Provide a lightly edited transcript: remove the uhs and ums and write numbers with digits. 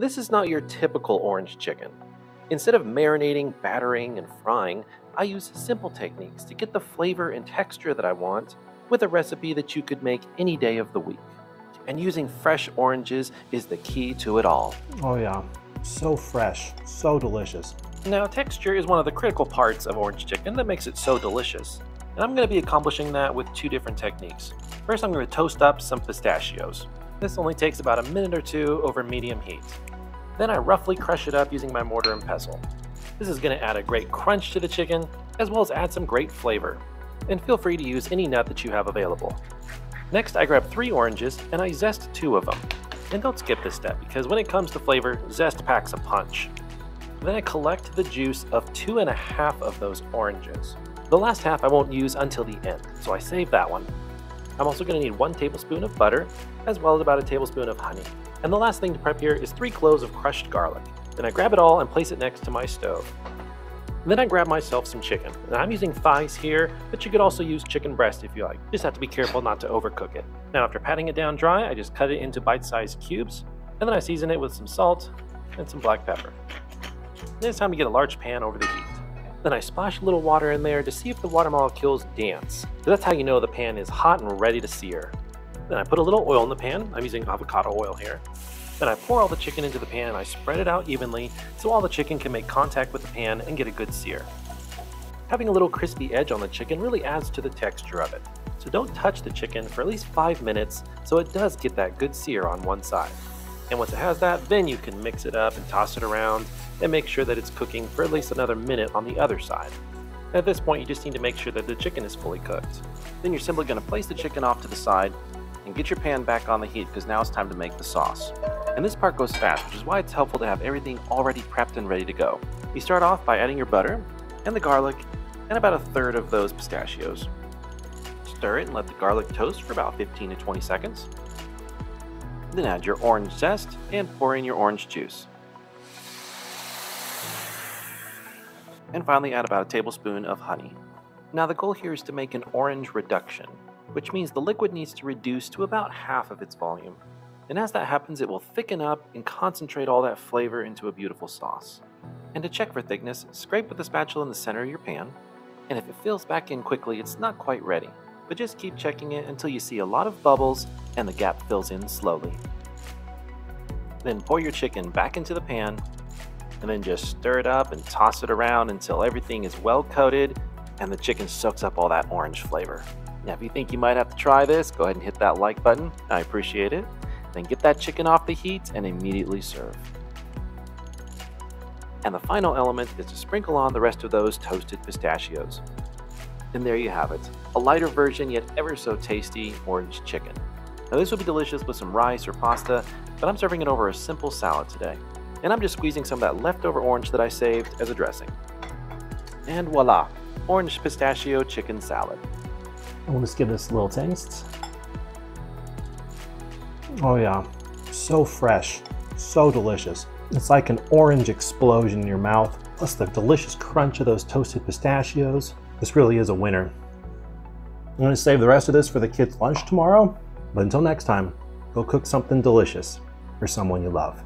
This is not your typical orange chicken. Instead of marinating, battering, and frying, I use simple techniques to get the flavor and texture that I want with a recipe that you could make any day of the week. And using fresh oranges is the key to it all. Oh yeah, so fresh, so delicious. Now, texture is one of the critical parts of orange chicken that makes it so delicious. And I'm going to be accomplishing that with two different techniques. First, I'm going to toast up some pistachios. This only takes about a minute or two over medium heat. Then I roughly crush it up using my mortar and pestle. This is going to add a great crunch to the chicken, as well as add some great flavor. And feel free to use any nut that you have available. Next, I grab 3 oranges and I zest 2 of them. And don't skip this step, because when it comes to flavor, zest packs a punch. Then I collect the juice of 2.5 of those oranges. The last half I won't use until the end, so I save that one. I'm also going to need 1 tablespoon of butter, as well as about a tablespoon of honey. And the last thing to prep here is 3 cloves of crushed garlic. Then I grab it all and place it next to my stove. Then I grab myself some chicken. And I'm using thighs here, but you could also use chicken breast if you like. Just have to be careful not to overcook it. Now after patting it down dry, I just cut it into bite-sized cubes, and then I season it with some salt and some black pepper. Then it's time to get a large pan over the heat. Then I splash a little water in there to see if the water molecules dance. So that's how you know the pan is hot and ready to sear. Then I put a little oil in the pan. I'm using avocado oil here. Then I pour all the chicken into the pan and I spread it out evenly so all the chicken can make contact with the pan and get a good sear. Having a little crispy edge on the chicken really adds to the texture of it. So don't touch the chicken for at least 5 minutes so it does get that good sear on one side. And once it has that, then you can mix it up and toss it around and make sure that it's cooking for at least another minute on the other side. At this point, you just need to make sure that the chicken is fully cooked. Then you're simply going to place the chicken off to the side and get your pan back on the heat, because now it's time to make the sauce. And this part goes fast, which is why it's helpful to have everything already prepped and ready to go. You start off by adding your butter and the garlic and about 1/3 of those pistachios. Stir it and let the garlic toast for about 15 to 20 seconds. Then add your orange zest and pour in your orange juice. And finally add about a tablespoon of honey. Now the goal here is to make an orange reduction, which means the liquid needs to reduce to about half of its volume. And as that happens, it will thicken up and concentrate all that flavor into a beautiful sauce. And to check for thickness, scrape with the spatula in the center of your pan, and if it fills back in quickly, it's not quite ready. But just keep checking it until you see a lot of bubbles and the gap fills in slowly. Then pour your chicken back into the pan, and then just stir it up and toss it around until everything is well coated and the chicken soaks up all that orange flavor. Now if you think you might have to try this, go ahead and hit that like button. I appreciate it. Then get that chicken off the heat and immediately serve. And the final element is to sprinkle on the rest of those toasted pistachios. And there you have it, a lighter version yet ever so tasty orange chicken. Now this will be delicious with some rice or pasta, but I'm serving it over a simple salad today. And I'm just squeezing some of that leftover orange that I saved as a dressing. And voila, orange pistachio chicken salad. We'll just give this a little taste. Oh yeah, so fresh, so delicious. It's like an orange explosion in your mouth, plus the delicious crunch of those toasted pistachios. This really is a winner. I'm going to save the rest of this for the kids' lunch tomorrow, but until next time, go cook something delicious for someone you love.